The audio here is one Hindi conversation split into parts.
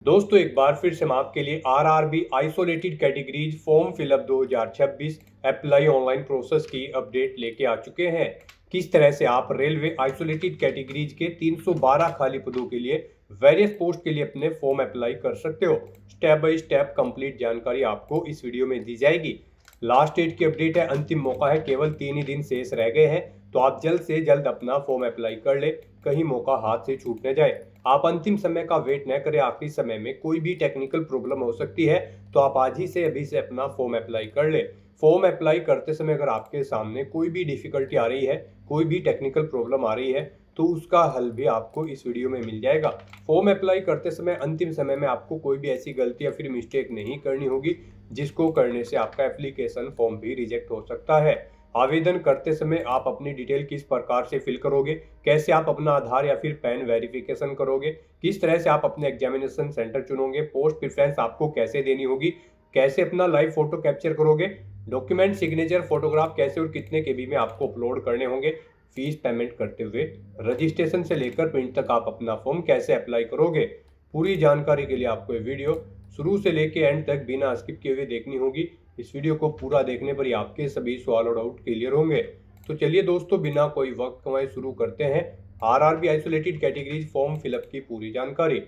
दोस्तों एक बार फिर से हम आपके लिए RRB isolated categories form fill up 2026 apply online process की अपडेट लेके आ चुके हैं। किस तरह से आप रेलवे आइसोलेटेड कैटेगरीज के 312 खाली पदों के लिए वेरियस पोस्ट के लिए अपने फॉर्म अप्लाई कर सकते हो। स्टेप बाय स्टेप कंप्लीट जानकारी आपको इस वीडियो में दी जाएगी। लास्ट डेट की अपडेट है, अंतिम मौका है, केवल 3 ही दिन शेष रह गए हैं, तो आप जल्द से जल्द अपना फॉर्म अप्लाई कर ले, कहीं मौका हाथ से छूट न जाए। आप अंतिम समय का वेट न करें, आखिरी समय में कोई भी टेक्निकल प्रॉब्लम हो सकती है, तो आप आज ही से अभी से अपना फॉर्म अप्लाई कर ले। फॉर्म अप्लाई करते समय अगर आपके सामने कोई भी डिफिकल्टी आ रही है, कोई भी टेक्निकल प्रॉब्लम आ रही है, तो उसका हल भी आपको इस वीडियो में मिल जाएगा। फॉर्म अप्लाई करते समय अंतिम समय में आपको कोई भी ऐसी गलती या फिर मिस्टेक नहीं करनी होगी जिसको करने से आपका एप्लीकेशन फॉर्म भी रिजेक्ट हो सकता है। आवेदन करते समय आप अपनी डिटेल किस प्रकार से फिल करोगे, कैसे आप अपना आधार या फिर पैन वेरिफिकेशन करोगे, किस तरह से आप अपने एग्जामिनेशन सेंटर चुनोगे, पोस्ट प्रेफरेंस आपको कैसे देनी होगी, कैसे अपना लाइव फोटो कैप्चर करोगे, डॉक्यूमेंट सिग्नेचर फोटोग्राफ कैसे और कितने केबी में आपको अपलोड करने होंगे, फीस पेमेंट करते हुए रजिस्ट्रेशन से लेकर प्रिंट तक आप अपना फॉर्म कैसे अप्लाई करोगे। पूरी जानकारी के लिए आपको ये वीडियो शुरू से लेकर एंड तक बिना स्किप किए हुए देखनी होगी। इस वीडियो को पूरा देखने पर ही आपके सभी सवाल और डाउट क्लियर होंगे। तो चलिए दोस्तों, बिना कोई वक्त गंवाए शुरू करते हैं RRB isolated categories form fill up की पूरी जानकारी।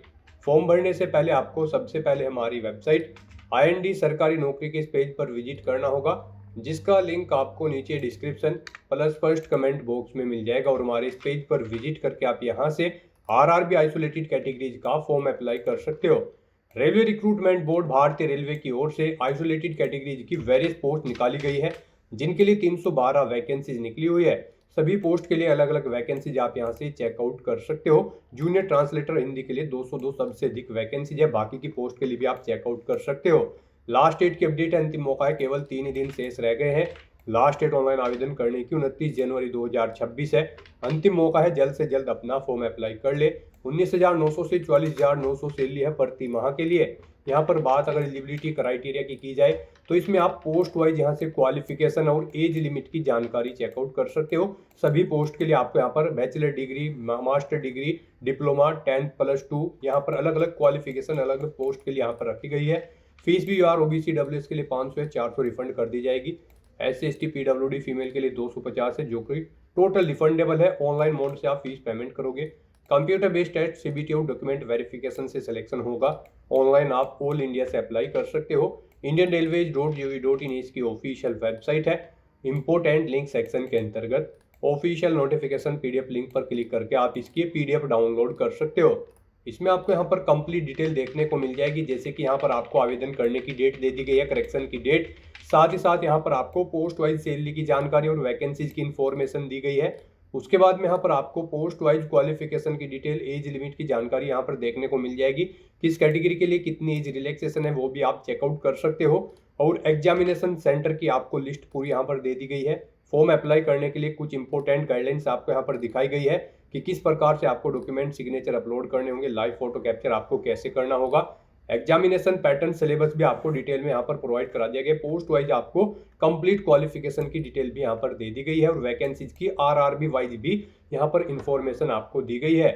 फॉर्म भरने से पहले आपको सबसे पहले हमारी वेबसाइट आईएनडी सरकारी नौकरी के इस पेज पर विजिट करना होगा, जिसका लिंक आपको नीचे description plus first comment box में मिल जाएगा। और हमारे इस पेज पर विजिट करके आप यहां से आरआरबी आइसोलेटेड कैटेगरीज का फॉर्म अप्लाई कर सकते हो। रेलवे रिक्रूटमेंट बोर्ड भारतीय रेलवे की ओर से आइसोलेटेड कैटेगरीज की वेरियस पोस्ट निकाली गई है, जिनके लिए 312 वैकेंसीज निकली हुई है। सभी पोस्ट के लिए अलग अलग वैकेंसीज आप यहां से चेकआउट कर सकते हो। जूनियर ट्रांसलेटर हिंदी के लिए 202 सबसे अधिक वैकेंसीज है, बाकी की पोस्ट के लिए भी आप चेकआउट कर सकते हो। लास्ट डेट की अपडेट है, अंतिम मौका है, केवल 3 ही दिन शेष रह गए हैं। लास्ट डेट ऑनलाइन आवेदन करने की 29 जनवरी 2026 है। अंतिम मौका है, जल्द से जल्द अपना फॉर्म अप्लाई कर ले। 19,900 से 44,900 सैलरी है प्रति माह के लिए। यहाँ पर बात अगर एलिजिबिलिटी क्राइटेरिया की जाए, तो इसमें आप पोस्ट वाइज यहाँ से क्वालिफिकेशन और एज लिमिट की जानकारी चेकआउट कर सकते हो। सभी पोस्ट के लिए आपको यहाँ पर bachelor degree, master degree, diploma, 10+2, यहाँ पर अलग अलग क्वालिफिकेशन अलग अलग पोस्ट के लिए यहाँ पर रखी गई है। फीस भी यार ओबीसी डब्ल्यूएस के लिए 500 है, 400 रिफंड कर दी जाएगी। SC ST PWD फीमेल के लिए 250 है, जो कि टोटल रिफंडेबल है। ऑनलाइन मोड से आप फीस पेमेंट करोगे। कंप्यूटर बेस्ड टेस्ट सीबीटी और डॉक्यूमेंट वेरिफिकेशन से सिलेक्शन होगा। ऑनलाइन आप ऑल इंडिया से अप्लाई कर सकते हो। indianrailways.gov.in इसकी ऑफिशियल वेबसाइट है। इंपोर्टेंट लिंक सेक्शन के अंतर्गत ऑफिशियल नोटिफिकेशन पीडीएफ लिंक पर क्लिक करके आप इसकी पीडीएफ डाउनलोड कर सकते हो। इसमें आपको यहाँ पर कंप्लीट डिटेल देखने को मिल जाएगी, जैसे कि यहाँ पर आपको आवेदन करने की डेट दे दी गई है, करेक्शन की डेट, साथ ही साथ यहाँ पर आपको पोस्ट वाइज सैलरी की जानकारी और वैकेंसीज की इंफॉर्मेशन दी गई है। उसके बाद में यहाँ पर आपको पोस्ट वाइज क्वालिफिकेशन की डिटेल, एज लिमिट की जानकारी यहाँ पर देखने को मिल जाएगी। किस कैटेगरी के लिए कितनी एज रिलैक्सेशन है वो भी आप चेकआउट कर सकते हो। और एग्जामिनेशन सेंटर की आपको लिस्ट पूरी यहाँ पर दे दी गई है। फॉर्म अप्लाई करने के लिए कुछ इंपॉर्टेंट गाइडलाइंस आपको यहाँ पर दिखाई गई है कि किस प्रकार से आपको डॉक्यूमेंट सिग्नेचर अपलोड करने होंगे, लाइव फोटो कैप्चर आपको कैसे करना होगा। एग्जामिनेशन पैटर्न सिलेबस भी आपको डिटेल में यहाँ पर प्रोवाइड करा दिया गया। पोस्ट वाइज आपको कंप्लीट क्वालिफिकेशन की डिटेल भी यहाँ पर दे दी गई है और वैकेंसीज की आरआरबी वाइज भी यहाँ पर इंफॉर्मेशन आपको दी गई है।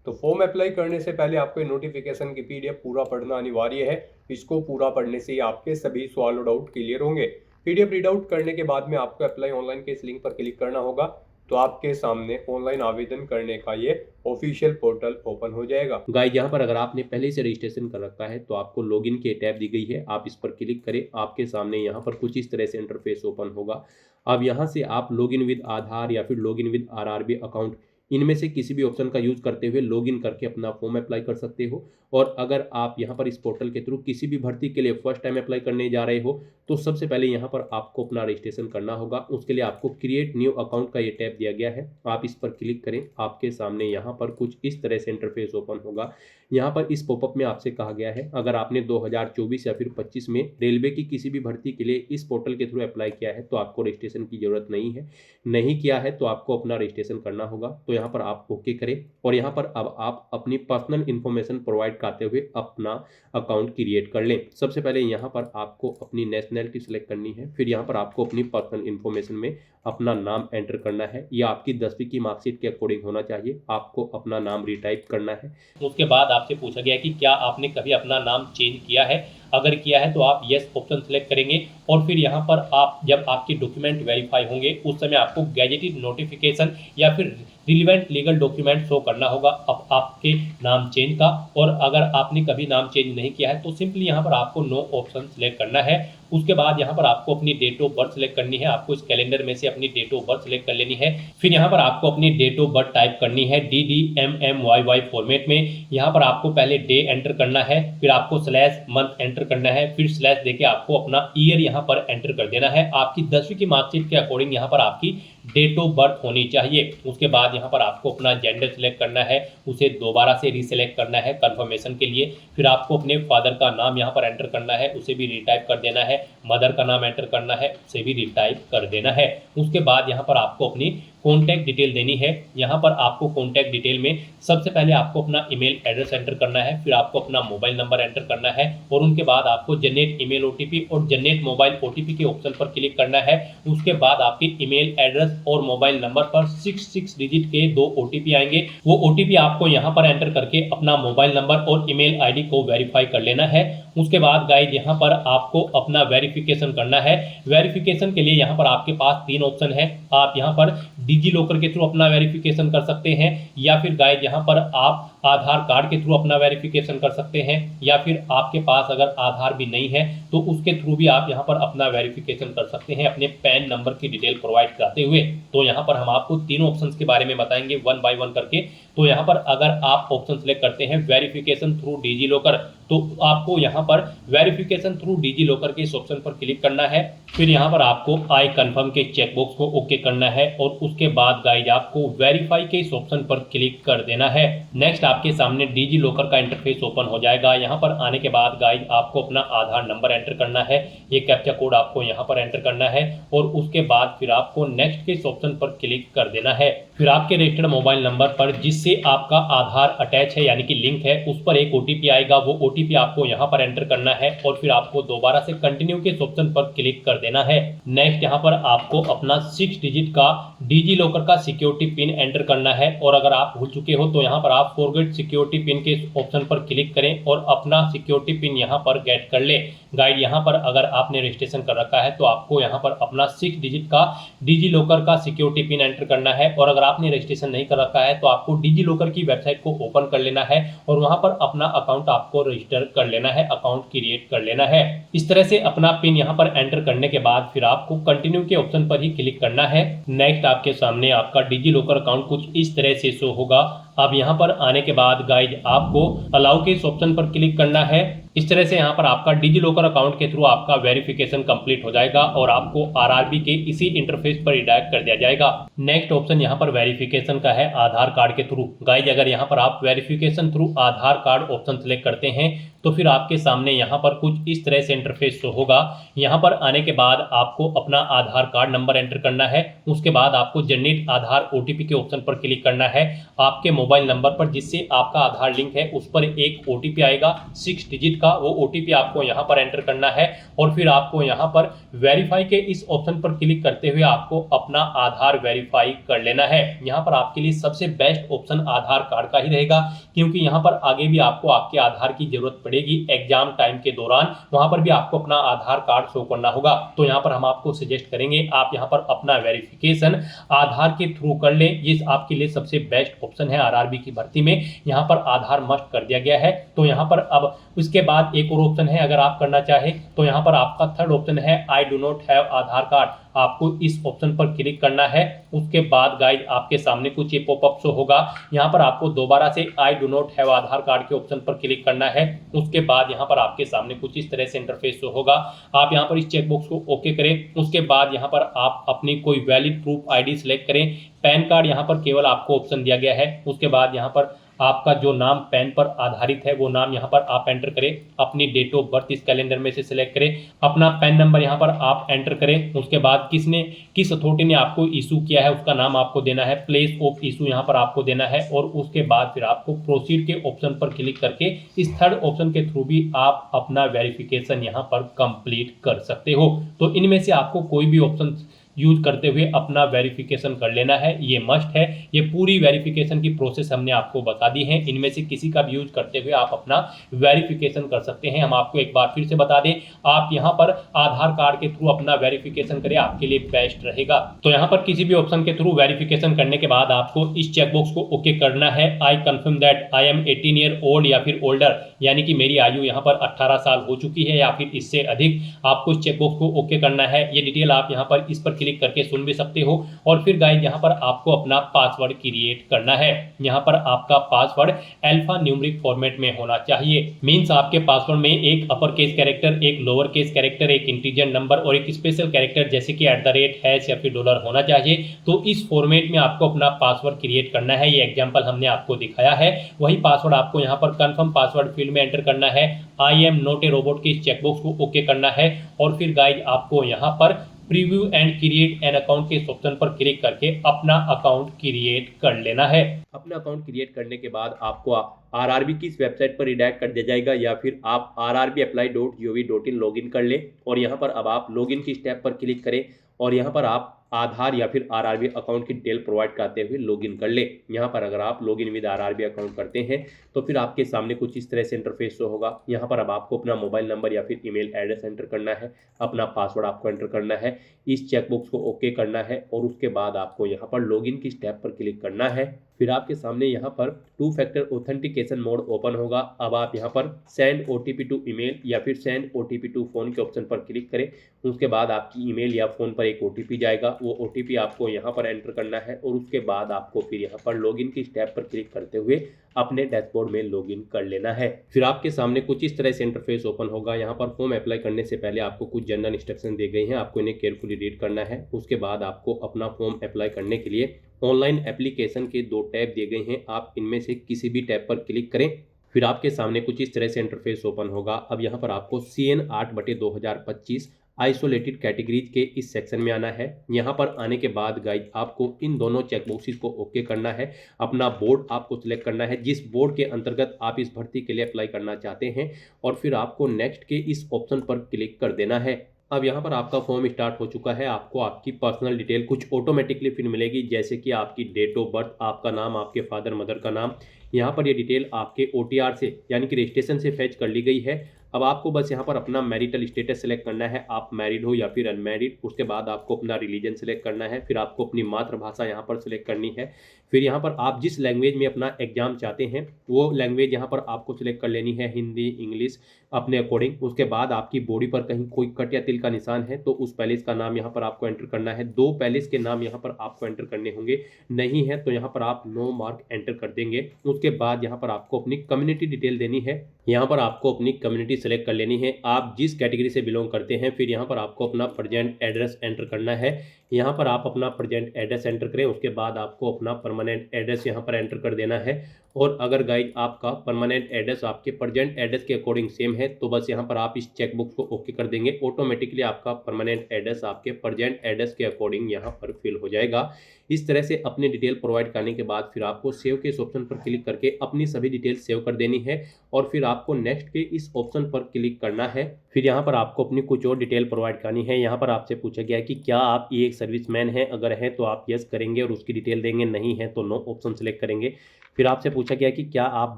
तो फॉर्म अप्लाई करने से पहले आपको नोटिफिकेशन की पीडीएफ पूरा पढ़ना अनिवार्य है। इसको पूरा पढ़ने से ही आपके सभी सवाल और डाउट क्लियर होंगे। पीडीएफ रीड आउट करने के बाद में आपको अप्लाई ऑनलाइन के इस लिंक पर क्लिक करना होगा, तो आपके सामने ऑनलाइन आवेदन करने का ये ऑफिशियल पोर्टल ओपन हो जाएगा। गाइस, यहाँ पर अगर आपने पहले से रजिस्ट्रेशन कर रखा है तो आपको लॉगिन की टैब दी गई है, आप इस पर क्लिक करें। आपके सामने यहाँ पर कुछ इस तरह से इंटरफेस ओपन होगा। अब यहाँ से आप लॉगिन विद आधार या फिर लॉगिन विद आरआरबी अकाउंट, इनमें से किसी भी ऑप्शन का यूज करते हुए लॉगिन करके अपना फॉर्म अप्लाई कर सकते हो। और अगर आप यहाँ पर इस पोर्टल के थ्रू किसी भी भर्ती के लिए फर्स्ट टाइम अप्लाई करने जा रहे हो, तो सबसे पहले यहाँ पर आपको अपना रजिस्ट्रेशन करना होगा। उसके लिए आपको क्रिएट न्यू अकाउंट का ये टैब दिया गया है, आप इस पर क्लिक करें। आपके सामने यहाँ पर कुछ इस तरह से इंटरफेस ओपन होगा। यहाँ पर इस पॉपअप में आपसे कहा गया है, अगर आपने 2024 या फिर 25 में रेलवे की किसी भी भर्ती के लिए इस पोर्टल के थ्रू अप्लाई किया है तो आपको रजिस्ट्रेशन की जरूरत नहीं है। नहीं किया है तो आपको अपना रजिस्ट्रेशन करना होगा। तो यहाँ पर आप ओके करें और यहाँ पर अब आप अपनी पर्सनल इन्फॉर्मेशन प्रोवाइड करते हुए अपना अकाउंट क्रिएट कर लें। सबसे पहले यहाँ पर आपको अपनी नेशनैलिटी सेलेक्ट करनी है, फिर यहाँ पर आपको अपनी पर्सनल इन्फॉर्मेशन में अपना नाम एंटर करना है। यह आपकी 10वीं की मार्कशीट के अकॉर्डिंग होना चाहिए। आपको अपना नाम रिटाइप करना है। उसके बाद आपसे पूछा गया कि क्या आपने कभी अपना नाम चेंज किया है। अगर किया है तो आप यस ऑप्शन सेलेक्ट करेंगे और फिर यहाँ पर आप जब आपके डॉक्यूमेंट वेरीफाई होंगे उस समय आपको गैजेटेड नोटिफिकेशन या फिर रिलीवेंट लीगल डॉक्यूमेंट शो करना होगा अब आपके नाम चेंज का। और अगर आपने कभी नाम चेंज नहीं किया है तो सिंपली यहाँ पर आपको नो ऑप्शन सेलेक्ट करना है। उसके बाद यहाँ पर आपको अपनी डेट ऑफ बर्थ सेलेक्ट करनी है। आपको इस कैलेंडर में से अपनी डेट ऑफ बर्थ सेलेक्ट कर लेनी है। फिर यहाँ पर आपको अपनी डेट ऑफ बर्थ टाइप करनी है DDMMYY फॉर्मेट में। यहाँ पर आपको पहले डे एंटर करना है, फिर आपको स्लैश मंथ एंटर करना है, फिर स्लैश देके आपको अपना ईयर यहाँ पर एंटर कर देना है। आपकी 10वीं की मार्कशीट के अकॉर्डिंग यहाँ पर आपकी डेट ऑफ बर्थ होनी चाहिए। उसके बाद यहाँ पर आपको अपना जेंडर सेलेक्ट करना है, उसे दोबारा से रीसेलेक्ट करना है कंफर्मेशन के लिए। फिर आपको अपने फादर का नाम यहाँ पर एंटर करना है, उसे भी रिटाइप कर देना है। मदर का नाम एंटर करना है, उसे भी रिटाइप कर देना है। उसके बाद यहाँ पर आपको अपनी कॉन्टैक्ट डिटेल देनी है। यहाँ पर आपको कॉन्टैक्ट डिटेल में सबसे पहले आपको अपना ईमेल एड्रेस एंटर करना है, फिर आपको अपना मोबाइल नंबर एंटर करना है और उनके बाद आपको जनरेट ईमेल OTP और जनरेट मोबाइल OTP के ऑप्शन पर क्लिक करना है। उसके बाद आपके ईमेल एड्रेस और मोबाइल नंबर पर 6 डिजिट के 2 OTP आएंगे। वो OTP आपको यहाँ पर एंटर करके अपना मोबाइल नंबर और ईमेल ID को वेरीफाई कर लेना है। उसके बाद गाइज यहाँ पर आपको अपना वेरिफिकेशन करना है। वेरिफिकेशन के लिए यहाँ पर आपके पास 3 ऑप्शन है। आप यहाँ पर डिजी लॉकर के थ्रू अपना वेरिफिकेशन कर सकते हैं, या फिर गाइज यहाँ पर आप आधार कार्ड के थ्रू अपना वेरिफिकेशन कर सकते हैं, या फिर आपके पास अगर आधार भी नहीं है तो उसके थ्रू भी आप यहाँ पर अपना वेरिफिकेशन कर सकते हैं अपने पैन नंबर की डिटेल प्रोवाइड कराते हुए। तो यहाँ पर हम आपको तीनों ऑप्शंस के बारे में बताएंगे 1 बाय 1 करके। तो यहाँ पर अगर आप ऑप्शन सेलेक्ट करते हैं वेरिफिकेशन थ्रू डिजी लॉकर, तो आपको यहाँ पर वेरिफिकेशन थ्रू डिजी लॉकर के इस ऑप्शन पर क्लिक करना है। फिर यहाँ पर आपको आई कंफर्म के चेकबॉक्स को ओके करना है और उसके बाद गाइज आपको वेरीफाई के इस ऑप्शन पर क्लिक कर देना है। नेक्स्ट आपके सामने डिजी लॉकर का इंटरफेस ओपन हो जाएगा। यहाँ पर आने के बाद गाइज आपको अपना आधार नंबर एंटर करना है, ये कैप्चा कोड आपको यहाँ पर एंटर करना है और उसके बाद फिर आपको नेक्स्ट के इस ऑप्शन पर क्लिक कर देना है। फिर आपके रजिस्टर्ड मोबाइल नंबर पर जिससे आपका आधार अटैच है यानी कि लिंक है, उस पर एक OTP आएगा। वो OTP आपको यहाँ पर एंटर करना है और फिर आपको दोबारा से कंटिन्यू के इस ऑप्शन पर क्लिक कर देना है। नेक्स्ट यहाँ पर आपको अपना 6 डिजिट का डिजी लॉकर का सिक्योरिटी पिन एंटर करना है और अगर आप भूल चुके हो तो यहाँ पर आप फॉरगेट सिक्योरिटी पिन के इस ऑप्शन पर क्लिक करें और अपना सिक्योरिटी पिन यहाँ पर गेट कर ले। गाइड यहाँ पर अगर आपने रजिस्ट्रेशन कर रखा है तो आपको यहाँ पर अपना 6 डिजिट का डिजी लॉकर का सिक्योरिटी पिन एंटर करना है और अगर आपने रजिस्ट्रेशन नहीं कर रखा है तो आपको डिजी लॉकर की वेबसाइट को ओपन कर लेना है और वहां पर अपना अकाउंट आपको रजिस्टर कर लेना है, अकाउंट क्रिएट कर लेना है। इस तरह से अपना पिन यहाँ पर एंटर करने के बाद फिर आपको कंटिन्यू के ऑप्शन पर ही क्लिक करना है। नेक्स्ट आपके सामने आपका डिजी लॉकर अकाउंट कुछ इस तरह से शो होगा। अब यहाँ पर आने के बाद गाइज आपको अलाउ के इस ऑप्शन पर क्लिक करना है। इस तरह से यहाँ पर आपका डिजी लॉकर अकाउंट के थ्रू आपका वेरिफिकेशन कंप्लीट हो जाएगा और आपको RRB के इसी इंटरफेस पर रिडायरेक्ट कर दिया जाएगा। नेक्स्ट ऑप्शन यहाँ पर वेरिफिकेशन का है आधार कार्ड के थ्रू। गाइज अगर यहाँ पर आप वेरिफिकेशन थ्रू आधार कार्ड ऑप्शन सेलेक्ट करते हैं तो फिर आपके सामने यहाँ पर कुछ इस तरह से इंटरफेस शो होगा। यहाँ पर आने के बाद आपको अपना आधार कार्ड नंबर एंटर करना है। उसके बाद आपको जनरेट आधार OTP के ऑप्शन पर क्लिक करना है। आपके मोबाइल नंबर पर जिससे आपका आधार लिंक है उस पर एक OTP आएगा 6 डिजिट का, वो OTP आपको यहाँ पर एंटर करना है और फिर आपको यहाँ पर वेरीफाई के इस ऑप्शन पर क्लिक करते हुए आपको अपना आधार वेरीफाई कर लेना है। यहाँ पर आपके लिए सबसे बेस्ट ऑप्शन आधार कार्ड का ही रहेगा क्योंकि यहाँ पर आगे भी आपको आपके आधार की जरूरत पड़ेगी एग्जाम टाइम के दौरान, वहां पर भी आपको अपना आधार कार्ड शो करना होगा। तो यहाँ पर हम आपको सजेस्ट करेंगे आप यहाँ पर अपना वेरिफिकेशन आधार के थ्रू कर लें। ये आपके लिए सबसे बेस्ट ऑप्शन है। RRB की भर्ती में यहाँ पर आधार मस्ट कर दिया गया है। तो यहाँ पर अब उसके बाद एक और ऑप्शन है, अगर आप करना चाहे तो यहाँ पर आपका थर्ड ऑप्शन है I do not have Aadhaar card. आपको इस ऑप्शन पर क्लिक करना है। उसके बाद गाइड आपके सामने कुछ ये पॉपअप शो होगा। यहाँ पर आपको दोबारा से I do not have Aadhaar card के ऑप्शन पर क्लिक करना है। उसके बाद यहाँ पर आपके सामने कुछ इस तरह से इंटरफेस शो होगा। आप यहाँ पर इस चेकबॉक्स को ओके करें। उसके बाद यहाँ पर आप अपनी कोई वैलिड प्रूफ ID सिलेक्ट करें। पैन कार्ड यहाँ पर केवल आपको ऑप्शन दिया गया है। उसके बाद यहाँ पर आपका जो नाम पैन पर आधारित है वो नाम यहाँ पर आप एंटर करें, अपनी डेट ऑफ बर्थ इस कैलेंडर में से सिलेक्ट करें, अपना पैन नंबर यहाँ पर आप एंटर करें, उसके बाद किस अथॉरिटी ने आपको इशू किया है उसका नाम आपको देना है, प्लेस ऑफ इशू यहाँ पर आपको देना है, और उसके बाद फिर आपको प्रोसीड के ऑप्शन पर क्लिक करके इस थर्ड ऑप्शन के थ्रू भी आप अपना वेरिफिकेशन यहाँ पर कंप्लीट कर सकते हो। तो इनमें से आपको कोई भी ऑप्शन यूज करते हुए अपना वेरिफिकेशन कर लेना है, ये मस्ट है। ये पूरी वेरिफिकेशन की प्रोसेस हमने आपको बता दी है, इनमें से किसी का भी यूज करते हुए आप अपना वेरिफिकेशन कर सकते हैं। हम आपको एक बार फिर से बता दें, आप यहाँ पर आधार कार्ड के थ्रू अपना वेरिफिकेशन करें, आपके लिए बेस्ट रहेगा। तो यहाँ पर किसी भी ऑप्शन के थ्रू वेरिफिकेशन करने के बाद आपको इस चेकबॉक्स को ओके करना है, I confirm that I am 18 year old या फिर ओल्डर, यानी कि मेरी आयु यहाँ पर 18 साल हो चुकी है या फिर इससे अधिक। आपको इस चेकबॉक्स को ओके करना है। ये डिटेल आप यहाँ पर इस पर क्लिक करके सुन भी सकते हो। और फिर गाइस यहाँ पर आपको अपना पासवर्ड क्रिएट करना है। यहाँ पर आपका पासवर्ड अल्फा न्यूमेरिक फॉर्मेट में होना चाहिए। मींस आपके पासवर्ड में एक अपर केस कैरेक्टर, एक लोअर केस कैरेक्टर, एक इंटीजर नंबर और एक स्पेशल कैरेक्टर जैसे कि @ या फिर डॉलर होना चाहिए। तो इस फॉर्मेट में आपको अपना पासवर्ड क्रिएट करना है। ये एग्जाम्पल हमने आपको दिखाया है। वही पासवर्ड आपको यहाँ पर कंफर्म पासवर्ड फील्ड में एंटर करना है। I am not a robot के इस चेकबॉक्स को ओके करना है। और फिर गाइस आपको यहाँ पर preview and create an account के इस ऑप्शन पर क्लिक करके अपना अकाउंट क्रिएट कर लेना है। अपना अकाउंट क्रिएट करने के बाद आपको आरआरबी की इस वेबसाइट पर रिडायरेक्ट कर दिया जाएगा, या फिर आप rrbapply.gov.in लॉगिन कर लें। और यहाँ पर अब आप लॉगिन की स्टेप पर क्लिक करें और यहाँ पर आप आधार या फिर आरआरबी अकाउंट की डिटेल प्रोवाइड कराते हुए लॉगिन कर ले। यहाँ पर अगर आप लॉगिन विद आरआरबी अकाउंट करते हैं तो फिर आपके सामने कुछ इस तरह से इंटरफेस शो होगा। यहाँ पर अब आपको अपना मोबाइल नंबर या फिर ईमेल एड्रेस एंटर करना है, अपना पासवर्ड आपको एंटर करना है, इस चेकबॉक्स को ओके करना है और उसके बाद आपको यहाँ पर लॉगिन की स्टेप पर क्लिक करना है। फिर आपके सामने यहाँ पर 2 फैक्टर ऑथेंटिकेशन मोड ओपन होगा। अब आप यहाँ पर सेंड ओटीपी टू ईमेल या फिर सेंड ओटीपी टू फोन के ऑप्शन पर क्लिक करें। उसके बाद आपकी ईमेल या फोन पर एक ओटीपी जाएगा, वो ओटीपी आपको यहाँ पर एंटर करना है और उसके बाद आपको फिर यहाँ पर लॉगिन की स्टेप पर क्लिक करते हुए अपने डैशबोर्ड में लॉगिन कर लेना है। फिर आपके सामने कुछ इस तरह से इंटरफेस ओपन होगा। यहाँ पर फॉर्म अप्लाई करने से पहले आपको कुछ जनरल इंस्ट्रक्शन दिए गए हैं, आपको इन्हें केयरफुली रीड करना है। उसके बाद आपको अपना फॉर्म अप्लाई करने के लिए ऑनलाइन एप्लीकेशन के 2 टैब दिए गए हैं, आप इनमें से किसी भी टैब पर क्लिक करें। फिर आपके सामने कुछ इस तरह से इंटरफेस ओपन होगा। अब यहाँ पर आपको CN 8/2025 आइसोलेटेड कैटेगरीज के इस सेक्शन में आना है। यहाँ पर आने के बाद गाइस आपको इन दोनों चेकबॉक्सेस को ओके करना है। अपना बोर्ड आपको सिलेक्ट करना है, जिस बोर्ड के अंतर्गत आप इस भर्ती के लिए अप्लाई करना चाहते हैं, और फिर आपको नेक्स्ट के इस ऑप्शन पर क्लिक कर देना है। अब यहाँ पर आपका फॉर्म स्टार्ट हो चुका है। आपको आपकी पर्सनल डिटेल कुछ ऑटोमेटिकली फिर मिलेगी, जैसे कि आपकी डेट ऑफ बर्थ, आपका नाम, आपके फादर मदर का नाम। यहाँ पर ये डिटेल आपके OTR से यानी कि रजिस्ट्रेशन से फैच कर ली गई है। अब आपको बस यहाँ पर अपना मैरिटल स्टेटस सेलेक्ट करना है, आप मैरिड हो या फिर अनमैरिड। उसके बाद आपको अपना रिलीजन सेलेक्ट करना है, फिर आपको अपनी मातृभाषा यहाँ पर सेलेक्ट करनी है। फिर यहाँ पर आप जिस लैंग्वेज में अपना एग्जाम चाहते हैं वो लैंग्वेज यहाँ पर आपको सिलेक्ट कर लेनी है, हिंदी, इंग्लिश, अपने अकॉर्डिंग। उसके बाद आपकी बॉडी पर कहीं कोई कट या तिल का निशान है तो उस पैलेस का नाम यहाँ पर आपको एंटर करना है। 2 पैलेस के नाम यहाँ पर आपको एंटर करने होंगे, नहीं है तो यहाँ पर आप नो मार्क एंटर कर देंगे। उसके बाद यहाँ पर आपको अपनी कम्युनिटी डिटेल देनी है। यहाँ पर आपको अपनी कम्युनिटी सेलेक्ट कर लेनी है, आप जिस कैटेगरी से बिलोंग करते हैं। फिर यहाँ पर आपको अपना प्रेजेंट एड्रेस एंटर करना है। यहाँ पर आप अपना प्रेजेंट एड्रेस एंटर करें, उसके बाद आपको अपना परमानेंट एड्रेस यहाँ पर एंटर कर देना है। और अगर गाइड आपका परमानेंट एड्रेस आपके प्रेजेंट एड्रेस के अकॉर्डिंग सेम है तो बस यहाँ पर आप इस चेकबॉक्स को ओके कर देंगे। ऑटोमेटिकली आपका परमानेंट एड्रेस आपके प्रेजेंट एड्रेस के अकॉर्डिंग यहाँ पर फिल हो जाएगा। इस तरह से अपनी डिटेल प्रोवाइड करने के बाद फिर आपको सेव के इस ऑप्शन पर क्लिक करके अपनी सभी डिटेल सेव कर देनी है और फिर आपको नेक्स्ट के इस ऑप्शन पर क्लिक करना है। फिर यहाँ पर आपको अपनी कुछ और डिटेल प्रोवाइड करनी है। यहाँ पर आपसे पूछा गया है कि क्या आप ये एक सर्विसमैन हैं, अगर है तो आप यस करेंगे और उसकी डिटेल देंगे, नहीं है तो नो ऑप्शन सेलेक्ट करेंगे। फिर आपसे पूछा गया कि क्या आप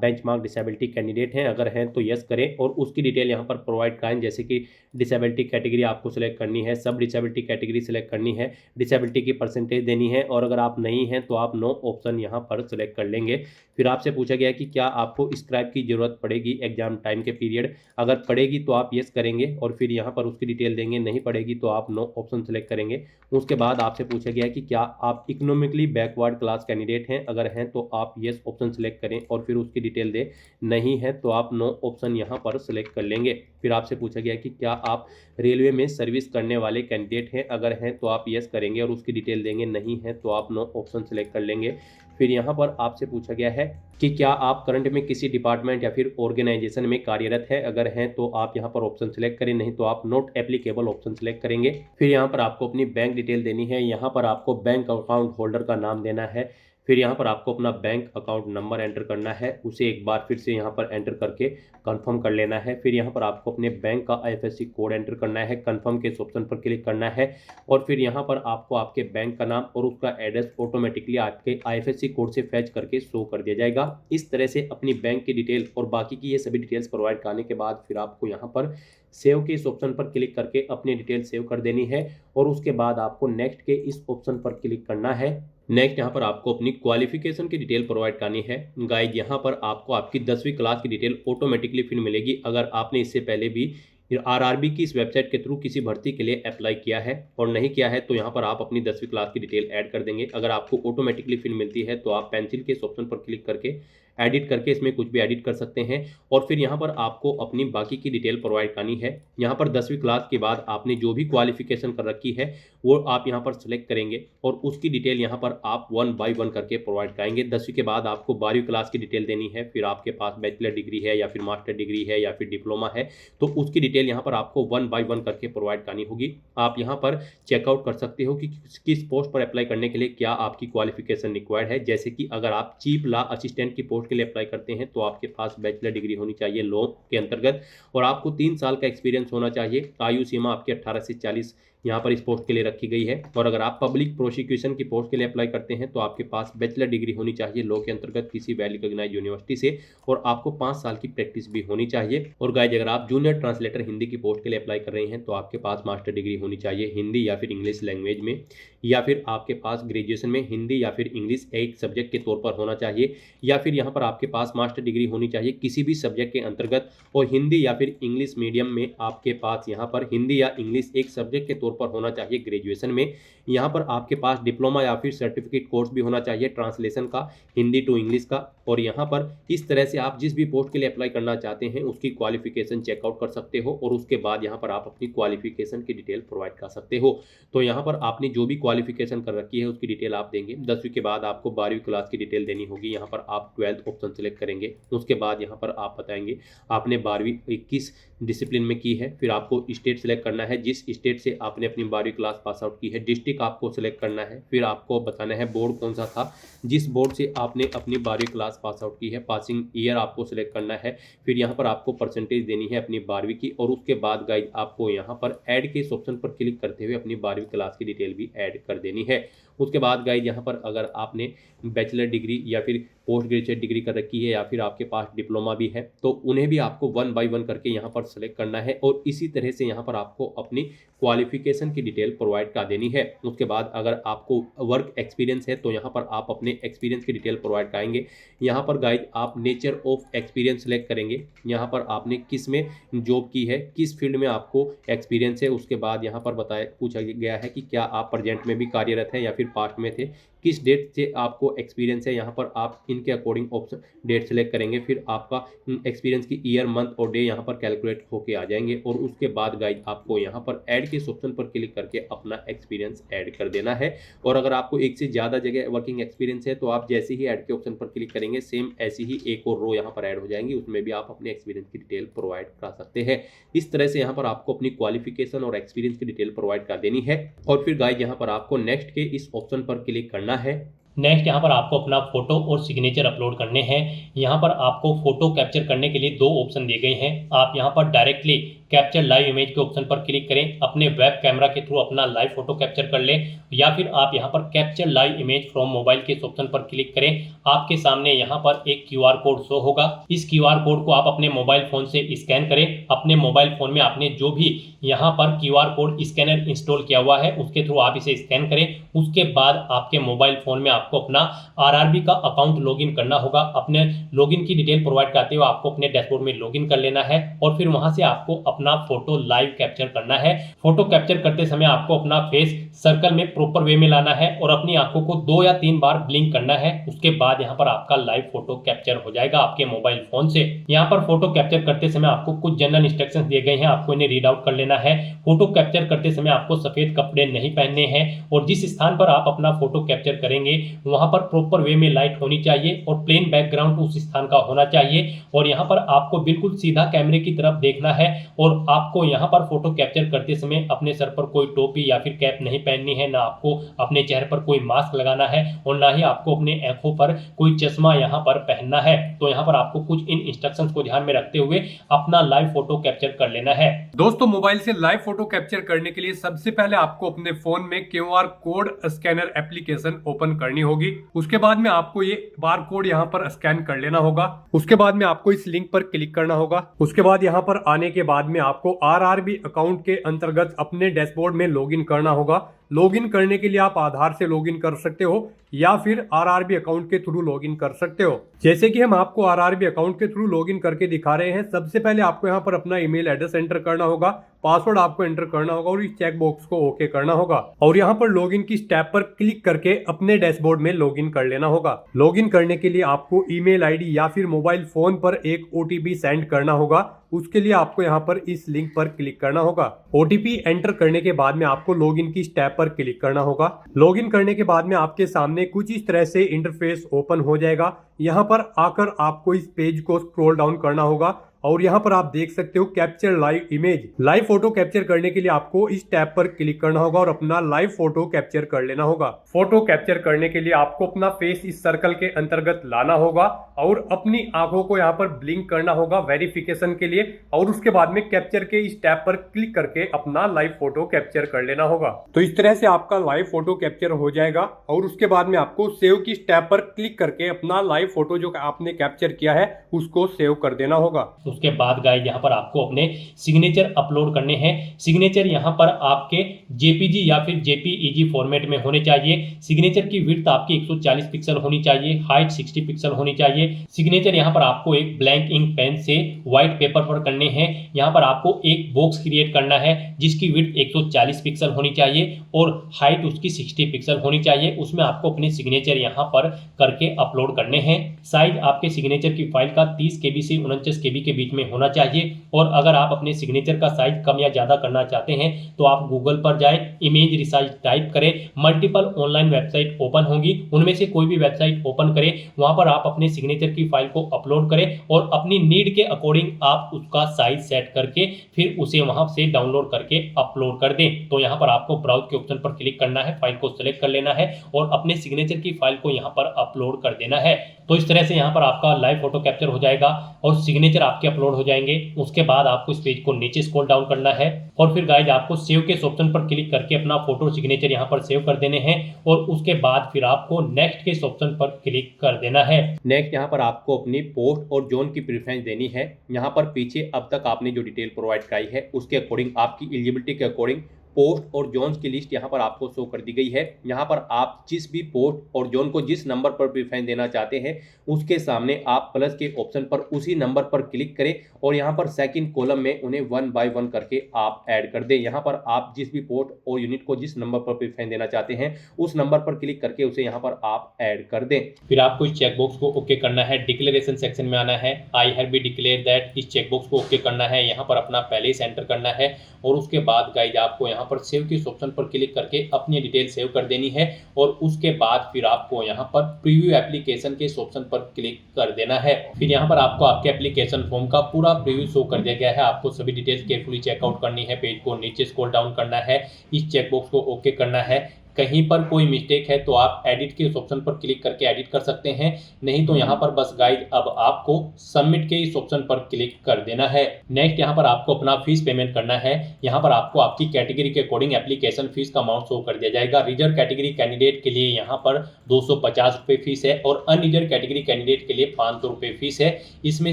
बेंचमार्क डिसेबिलिटी कैंडिडेट हैं, अगर हैं तो यस करें और उसकी डिटेल यहाँ पर प्रोवाइड कराएं, जैसे कि डिसेबिलिटी कैटेगरी आपको सिलेक्ट करनी है, सब डिसेबिलिटी कैटेगरी सिलेक्ट करनी है, डिसेबिलिटी की परसेंटेज देनी है, और अगर आप नहीं हैं तो आप नो ऑप्शन यहाँ पर सिलेक्ट कर लेंगे। फिर आपसे पूछा गया कि क्या आपको स्क्राइब की जरूरत पड़ेगी एग्जाम टाइम के पीरियड, अगर पड़ेगी तो आप यस करेंगे और फिर यहाँ पर उसकी डिटेल देंगे, नहीं पड़ेगी तो आप नो ऑप्शन सेलेक्ट करेंगे। उसके बाद आपसे पूछा गया कि क्या आप इकोनॉमिकली बैकवर्ड क्लास कैंडिडेट हैं, अगर हैं तो आप यस ऑप्शन सेलेक्ट करें और फिर उसकी डिटेल दें, नहीं है तो आप नो ऑप्शन यहाँ पर सेलेक्ट कर लेंगे। फिर आपसे पूछा गया कि क्या आप रेलवे में सर्विस करने वाले कैंडिडेट हैं, अगर हैं तो आप यस करेंगे और उसकी डिटेल देंगे, नहीं है तो आप नो ऑप्शन सेलेक्ट कर लेंगे। फिर यहाँ पर आपसे पूछा गया है कि क्या आप करंट में किसी डिपार्टमेंट या फिर ऑर्गेनाइजेशन में कार्यरत है, अगर हैं तो आप यहाँ पर ऑप्शन सेलेक्ट करें, नहीं तो आप नॉट एप्लीकेबल ऑप्शन सेलेक्ट करेंगे। फिर यहाँ पर आपको अपनी बैंक डिटेल देनी है, यहाँ पर आपको बैंक अकाउंट होल्डर का नाम देना है, फिर यहाँ पर आपको अपना बैंक अकाउंट नंबर एंटर करना है, उसे एक बार फिर से यहाँ पर एंटर करके कंफर्म कर लेना है। फिर यहाँ पर आपको अपने बैंक का IFSC कोड एंटर करना है, कंफर्म के इस ऑप्शन पर क्लिक करना है और फिर यहाँ पर आपको आपके बैंक का नाम और उसका एड्रेस ऑटोमेटिकली आपके IFSC कोड से फैच करके शो कर दिया जाएगा। इस तरह से अपनी बैंक की डिटेल और बाकी की ये सभी डिटेल्स प्रोवाइड करने के बाद फिर आपको यहाँ पर सेव के इस ऑप्शन पर क्लिक करके अपनी डिटेल सेव कर देनी है और उसके बाद आपको नेक्स्ट के इस ऑप्शन पर क्लिक करना है। नेक्स्ट यहाँ पर आपको अपनी क्वालिफिकेशन की डिटेल प्रोवाइड करनी है। गाइज यहाँ पर आपको आपकी 10वीं क्लास की डिटेल ऑटोमेटिकली फिर मिलेगी अगर आपने इससे पहले भी RRB की इस वेबसाइट के थ्रू किसी भर्ती के लिए अप्लाई किया है, और नहीं किया है तो यहाँ पर आप अपनी 10वीं क्लास की डिटेल ऐड कर देंगे। अगर आपको ऑटोमेटिकली फिर मिलती है तो आप पेंसिल के इस ऑप्शन पर क्लिक करके एडिट करके इसमें कुछ भी एडिट कर सकते हैं और फिर यहाँ पर आपको अपनी बाकी की डिटेल प्रोवाइड करनी है। यहाँ पर 10वीं क्लास के बाद आपने जो भी क्वालिफिकेशन कर रखी है वो आप यहाँ पर सेलेक्ट करेंगे और उसकी डिटेल यहाँ पर आप 1 बाय 1 करके प्रोवाइड कराएंगे। 10वीं के बाद आपको 12वीं क्लास की डिटेल देनी है, फिर आपके पास बैचलर डिग्री है या फिर मास्टर डिग्री है या फिर डिप्लोमा है तो उसकी डिटेल यहाँ पर आपको 1 बाय 1 करके प्रोवाइड करनी होगी। आप यहाँ पर चेकआउट कर सकते हो कि किस पोस्ट पर अप्लाई करने के लिए क्या आपकी क्वालिफिकेशन रिक्वायर्ड है। जैसे कि अगर आप चीफ लॉ असिस्टेंट की पोस्ट के लिए अप्लाई करते हैं तो आपके पास बैचलर डिग्री होनी चाहिए लॉ के अंतर्गत और आपको 3 साल का एक्सपीरियंस होना चाहिए। आयु सीमा आपकी 18 से 40 यहाँ पर इस पोस्ट के लिए रखी गई है। और अगर आप पब्लिक प्रोसिक्यूशन की पोस्ट के लिए अप्लाई करते हैं तो आपके पास बैचलर डिग्री होनी चाहिए लॉ के अंतर्गत किसी वेल रिकॉग्नाइज्ड यूनिवर्सिटी से और आपको 5 साल की प्रैक्टिस भी होनी चाहिए। और गाइज अगर आप जूनियर ट्रांसलेटर हिंदी की पोस्ट के लिए अप्लाई कर रहे हैं तो आपके पास मास्टर डिग्री होनी चाहिए हिंदी या फिर इंग्लिश लैंग्वेज में, या फिर आपके पास ग्रेजुएशन में हिंदी या फिर इंग्लिश एक सब्जेक्ट के तौर पर होना चाहिए, या फिर यहाँ पर आपके पास मास्टर डिग्री होनी चाहिए किसी भी सब्जेक्ट के अंतर्गत और हिंदी या फिर इंग्लिश मीडियम में आपके पास यहाँ पर हिंदी या इंग्लिश एक सब्जेक्ट के तौर पर होना चाहिए ग्रेजुएशन में। यहाँ पर आपके पास डिप्लोमा या फिर सर्टिफिकेट कोर्स भी होना चाहिए ट्रांसलेशन का हिंदी टू इंग्लिश का। और यहाँ पर इस तरह से आप जिस भी पोस्ट के लिए अप्लाई करना चाहते हैं उसकी क्वालिफिकेशन चेकआउट कर सकते हो और उसके बाद यहाँ पर आप अपनी क्वालिफिकेशन की डिटेल प्रोवाइड कर सकते हो। तो यहाँ पर आपने जो भी क्वालिफिकेशन कर रखी है उसकी डिटेल आप देंगे। 10वीं के बाद आपको 12वीं क्लास की डिटेल देनी होगी, यहाँ पर आप 12th ऑप्शन सेलेक्ट करेंगे। उसके बाद यहाँ पर आप बताएंगे आपने 12वीं किस डिसिप्लिन में की है, फिर आपको स्टेट सेलेक्ट करना है जिस स्टेट से आपने अपनी 12वीं क्लास पास आउट की है, डिस्ट्रिक्ट आपको सेलेक्ट करना है, फिर आपको बताना है बोर्ड कौन सा था जिस बोर्ड से आपने अपनी 12वीं क्लास पास आउट की है, पासिंग ईयर आपको सेलेक्ट करना है, फिर यहाँ पर आपको परसेंटेज देनी है अपनी 12वीं की और उसके बाद गाइज आपको यहाँ पर ऐड के इस ऑप्शन पर क्लिक करते हुए अपनी 12वीं क्लास की डिटेल भी ऐड कर देनी है। उसके बाद गाइज यहाँ पर अगर आपने बैचलर डिग्री या फिर पोस्ट ग्रेजुएट डिग्री कर रखी है या फिर आपके पास डिप्लोमा भी है तो उन्हें भी आपको 1 बाय 1 करके यहाँ पर सेलेक्ट करना है और इसी तरह से यहाँ पर आपको अपनी क्वालिफिकेशन की डिटेल प्रोवाइड कर देनी है। उसके बाद अगर आपको वर्क एक्सपीरियंस है तो यहाँ पर आप अपने एक्सपीरियंस की डिटेल प्रोवाइड कराएंगे। यहाँ पर गाइज आप नेचर ऑफ एक्सपीरियंस सेलेक्ट करेंगे, यहाँ पर आपने किस में जॉब की है, किस फील्ड में आपको एक्सपीरियंस है। उसके बाद यहाँ पर पूछा गया है कि क्या आप प्रेजेंट में भी कार्यरत हैं या फिर पास्ट में थे, किस डेट से आपको एक्सपीरियंस है। यहाँ पर आप इनके अकॉर्डिंग ऑप्शन डेट सेलेक्ट करेंगे, फिर आपका एक्सपीरियंस की ईयर मंथ और डे यहाँ पर कैलकुलेट होके आ जाएंगे और उसके बाद गाइज आपको यहाँ पर ऐड के ऑप्शन पर क्लिक करके अपना एक्सपीरियंस ऐड कर देना है। और अगर आपको एक से ज़्यादा जगह वर्किंग एक्सपीरियंस है तो आप जैसे ही ऐड के ऑप्शन पर क्लिक करेंगे सेम ऐसी ही एक और रो यहाँ पर ऐड हो जाएंगी, उसमें भी आप अपने एक्सपीरियंस की डिटेल प्रोवाइड करा सकते हैं। इस तरह से यहाँ पर आपको अपनी क्वालिफिकेशन और एक्सपीरियंस की डिटेल प्रोवाइड कर देनी है और फिर गाइज यहाँ पर आपको नेक्स्ट के इस ऑप्शन पर क्लिक करना है। नेक्स्ट यहाँ पर आपको अपना फोटो और सिग्नेचर अपलोड करने हैं। यहाँ पर आपको फोटो कैप्चर करने के लिए 2 ऑप्शन दिए गए हैं। आप यहाँ पर डायरेक्टली कैप्चर लाइव इमेज के ऑप्शन पर क्लिक करें, अपने वेब कैमरा के थ्रू अपना लाइव फोटो कैप्चर कर लें, या फिर आप यहाँ पर capture live image from mobile के ऑप्शन पर क्लिक करें। आपके सामने यहाँ पर एक QR कोड शो होगा। इस QR कोड को आप अपने मोबाइल फोन से स्कैन करें। अपने मोबाइल फोन में आपने जो भी यहाँ पर QR कोड स्कैनर इंस्टॉल किया हुआ है उसके थ्रू आप इसे स्कैन करें। उसके बाद आपके मोबाइल फोन में आपको अपना RRB का अकाउंट लॉगिन करना होगा। अपने लॉगिन की डिटेल प्रोवाइड करते हुए आपको अपने डैशबोर्ड में लॉगिन कर लेना है और फिर वहां से आपको अपना फोटो लाइव कैप्चर करना है। फोटो कैप्चर करते समय आपको अपना फेस सर्कल में प्रॉपर वे में लाना है और अपनी आंखों को 2 या 3 बार ब्लिंक करना है। उसके बाद यहाँ पर आपका लाइव फोटो कैप्चर हो जाएगा आपके मोबाइल फोन से। यहाँ पर फोटो कैप्चर करते समय आपको कुछ जनरल इंस्ट्रक्शंस दिए गए हैं, आपको इन्हें रीड आउट कर लेना है। फोटो कैप्चर करते समय आपको सफेद कपड़े नहीं पहनने हैं और जिस स्थान पर आप अपना फोटो कैप्चर करेंगे वहां पर प्रॉपर वे में लाइट होनी चाहिए और प्लेन बैकग्राउंड उस स्थान का होना चाहिए। और यहाँ पर आपको बिल्कुल सीधा कैमरे की तरफ देखना है और आपको यहाँ पर फोटो कैप्चर करते समय अपने सर पर कोई टोपी या फिर कैप नहीं पहननी है, ना आपको अपने चेहरे पर कोई मास्क लगाना है और ना ही आपको अपने आंखों पर कोई चश्मा यहाँ पर पहनना है। तो यहाँ पर आपको कुछ इन इंस्ट्रक्शंस को ध्यान में रखते हुए अपना लाइव फोटो कैप्चर कर लेना है। दोस्तों, मोबाइल से लाइव फोटो कैप्चर करने के लिए सबसे पहले आपको अपने फोन में QR code scanner application open करनी होगी। उसके बाद में आपको ये बार कोड यहाँ पर स्कैन कर लेना होगा। उसके बाद में आपको इस लिंक पर क्लिक करना होगा। उसके बाद यहाँ पर आने के बाद में आपको RRB अकाउंट के अंतर्गत अपने डैशबोर्ड में लॉगिन करना होगा। लॉगिन करने के लिए आप आधार से लॉगिन कर सकते हो या फिर RRB अकाउंट के थ्रू लॉगिन कर सकते हो। जैसे कि हम आपको RRB अकाउंट के थ्रू लॉगिन करके दिखा रहे हैं। सबसे पहले आपको यहाँ पर अपना ईमेल एड्रेस एंटर करना होगा, पासवर्ड आपको एंटर करना होगा और इस चेक बॉक्स को ओके करना होगा और यहाँ पर लॉगिन की स्टेप पर क्लिक करके अपने डैशबोर्ड में लॉगिन कर लेना होगा। लॉगिन करने के लिए आपको ईमेल आईडी या फिर मोबाइल फोन पर एक OTP सेंड करना होगा। उसके लिए आपको यहाँ पर इस लिंक पर क्लिक करना होगा। OTP एंटर करने के बाद में आपको लॉगिन की स्टेप पर क्लिक करना होगा। लॉगिन करने के बाद में आपके सामने कुछ इस तरह से इंटरफेस ओपन हो जाएगा। यहाँ पर आकर आपको इस पेज को स्क्रॉल डाउन करना होगा और यहाँ पर आप देख सकते हो capture live image. Live photo capture करने के लिए आपको इस टैब पर क्लिक करना होगा और अपना लाइव फोटो कैप्चर कर लेना होगा। फोटो कैप्चर करने के लिए आपको अपना फेस इस सर्कल के अंतर्गत लाना होगा और अपनी आंखों को यहाँ पर ब्लिंक करना होगा वेरिफिकेशन के लिए और उसके बाद में कैप्चर के इस टैब पर क्लिक करके अपना लाइव फोटो कैप्चर कर लेना होगा। तो इस तरह से आपका लाइव फोटो कैप्चर हो जाएगा और उसके बाद में आपको सेव की टैब पर क्लिक करके अपना लाइव फोटो जो आपने कैप्चर किया है उसको सेव कर देना होगा। उसके बाद गाइस यहाँ पर आपको अपने सिग्नेचर अपलोड करने हैं। सिग्नेचर यहाँ पर आपके JPG या फिर JPEG फॉर्मेट में होने चाहिए। सिग्नेचर की विड्थ आपकी 140 पिक्सल होनी चाहिए, हाइट 60 पिक्सल होनी चाहिए। सिग्नेचर यहाँ पर आपको एक ब्लैंक इंक पेन से व्हाइट पेपर पर करने हैं। यहाँ पर आपको एक बॉक्स क्रिएट करना है जिसकी विड्थ 140 पिक्सल होनी चाहिए और हाइट उसकी 60 पिक्सल होनी चाहिए। उसमें आपको अपने सिग्नेचर यहाँ पर करके अपलोड करने हैं। साइज आपके सिग्नेचर की फाइल का 30 KB से 49 KB के बीच में होना चाहिए। और अगर आप अपने सिग्नेचर का साइज कम या ज्यादा करना चाहते हैं तो आप गूगल पर जाएं, इमेज रिसाइज टाइप करें, मल्टीपल ऑनलाइन वेबसाइट ओपन होंगी, उनमें से कोई भी वेबसाइट ओपन करें, वहां पर आप अपने सिग्नेचर की फाइल को अपलोड करें और अपनी नीड के अकॉर्डिंग आप उसका साइज सेट करके फिर उसे वहां से डाउनलोड करके अपलोड कर दें। तो यहाँ पर आपको ब्राउज के ऑप्शन पर क्लिक करना है, फाइल को सिलेक्ट कर लेना है और अपने सिग्नेचर की फाइल को यहाँ पर अपलोड कर देना है। तो इस तरह से यहाँ पर आपका लाइव फोटो कैप्चर हो जाएगा और सिग्नेचर आपके अपलोड हो जाएंगे। उसके बाद आपको इस पेज को नीचे स्क्रॉल डाउन करना है और फिर गाइस आपको सेव के ऑप्शन पर क्लिक करके अपना फोटो सिग्नेचर यहाँ पर सेव कर देने हैं और उसके बाद फिर आपको नेक्स्ट के ऑप्शन पर क्लिक कर देना है। नेक्स्ट यहाँ पर आपको अपनी पोस्ट और जोन की प्रेफरेंस देनी है। यहाँ पर पीछे अब तक आपने जो डिटेल प्रोवाइड कराई है उसके अकॉर्डिंग आपकी एलिजिबिलिटी के अकॉर्डिंग पोस्ट और जोन्स की लिस्ट यहाँ पर आपको शो कर दी गई है। यहाँ पर आप जिस भी पोस्ट और जोन को जिस नंबर पर प्रेफरेंस देना चाहते हैं उसके सामने आप प्लस के ऑप्शन पर उसी नंबर पर क्लिक करें और यहाँ पर सेकंड कॉलम में उन्हें 1 बाय 1 करके आप ऐड कर दें। यहाँ पर आप जिस भी पोस्ट और यूनिट को जिस नंबर पर प्रेफरेंस देना चाहते हैं उस नंबर पर क्लिक करके उसे यहाँ पर आप ऐड कर दें। फिर आपको इस चेकबॉक्स को ओके करना है, डिक्लेरेशन सेक्शन में आना है, I have be declare that, इस चेकबॉक्स को ओके करना है, यहाँ पर अपना पहले से एंटर करना है और उसके बाद गाइज आपको यहाँ पर सेव के ऑप्शन पर क्लिक करके अपनी डिटेल सेव कर देनी है और उसके बाद फिर आपको यहाँ पर प्रीव्यू एप्लीकेशन के ऑप्शन पर क्लिक कर देना है। फिर यहाँ पर आपको आपके एप्लीकेशन फॉर्म का पूरा प्रीव्यू शो कर दिया गया है। आपको सभी डिटेल्स केयरफुली चेकआउट करनी है, पेज को नीचे स्क्रॉल डाउन करना है, इस चेकबॉक्स को ओके करना है। कहीं पर कोई मिस्टेक है तो आप एडिट के इस ऑप्शन पर क्लिक करके एडिट कर सकते हैं, नहीं तो यहाँ पर बस गाइड अब आपको सबमिट के इस ऑप्शन पर क्लिक कर देना है। नेक्स्ट यहाँ पर आपको अपना फीस पेमेंट करना है। यहाँ पर आपको आपकी कैटेगरी के अकॉर्डिंग एप्लीकेशन फीस का अमाउंट शो कर दिया जाएगा। रिजर्व कैटेगरी कैंडिडेट के लिए यहाँ पर 250 रुपये फीस है और अनरिजर्व कैटेगरी कैंडिडेट के लिए 500 रुपये फीस है। इसमें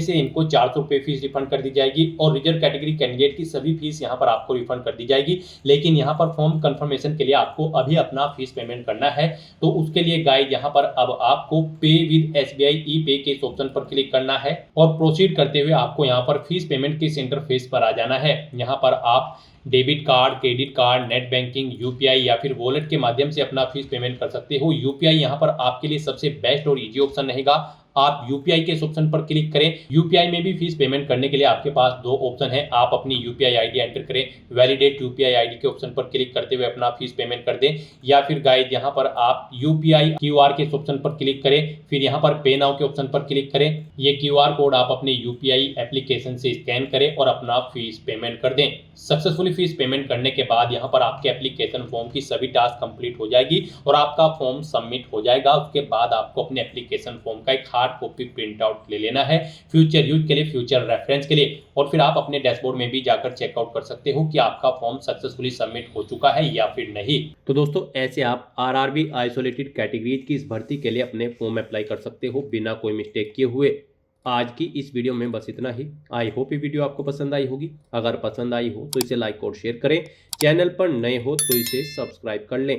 से इनको 400 रुपये फीस रिफंड कर दी जाएगी और रिजर्व कैटेगरी कैंडिडेट की सभी फीस यहाँ पर आपको रिफंड कर दी जाएगी। लेकिन यहाँ पर फॉर्म कंफर्मेशन के लिए आपको अभी अपना फीस पेमेंट करना है तो उसके लिए गाइस यहाँ पर अब आपको पे विद SBI ई पे के इस ऑप्शन पर क्लिक करना है और प्रोसीड करते हुए आपको यहाँ पर फीस पेमेंट के इंटरफेस पर आ जाना है। यहाँ पर आप debit card, credit card, net banking, UPI या फिर वॉलेट के माध्यम से अपना फीस पेमेंट कर सकते हो। यूपीआई यहाँ पर आपके लिए सबसे बेस्ट और इजी ऑप्शन रहेगा। आप यूपीआई के इस ऑप्शन पर क्लिक करें। यूपीआई में भी फीस पेमेंट करने के लिए आपके पास दो ऑप्शन है। आप अपनी यूपीआई आईडी एंटर करें, वैलिडेट यूपीआई आईडी के ऑप्शन पर क्लिक करते हुए अपना फीस पेमेंट कर दें, या फिर गाइस यहाँ पर आप यूपीआई क्यूआर के इस ऑप्शन पर क्लिक करें, फिर यहाँ पर पे नाउ के ऑप्शन पर क्लिक करें। ये क्यूआर कोड आप अपने यूपीआई एप्लीकेशन से स्कैन करें और अपना फीस पेमेंट कर दें। सक्सेसफुली फीस पेमेंट करने के बाद यहाँ पर आपके एप्लीकेशन फॉर्म की सभी टास्क कंप्लीट हो जाएगी और आपका फॉर्म सबमिट हो जाएगा। उसके बाद आपको अपने एप्लीकेशन फॉर्म का एक हार्ड कॉपी प्रिंट आउट ले लेना है फ्यूचर यूज के लिए, फ्यूचर रेफरेंस के लिए, और फिर आप अपने डैशबोर्ड में भी जाकर चेकआउट कर सकते हो कि आपका फॉर्म सक्सेसफुली सबमिट हो चुका है या फिर नहीं। तो दोस्तों ऐसे आप आरआरबी आइसोलेटेड कैटेगरीज की इस भर्ती के लिए अपने फॉर्म अप्लाई कर सकते हो बिना कोई मिस्टेक किए हुए। आज की इस वीडियो में बस इतना ही। आई होप ये वीडियो आपको पसंद आई होगी। अगर पसंद आई हो तो इसे लाइक और शेयर करें। चैनल पर नए हो तो इसे सब्सक्राइब कर लें।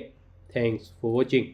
Thanks for watching.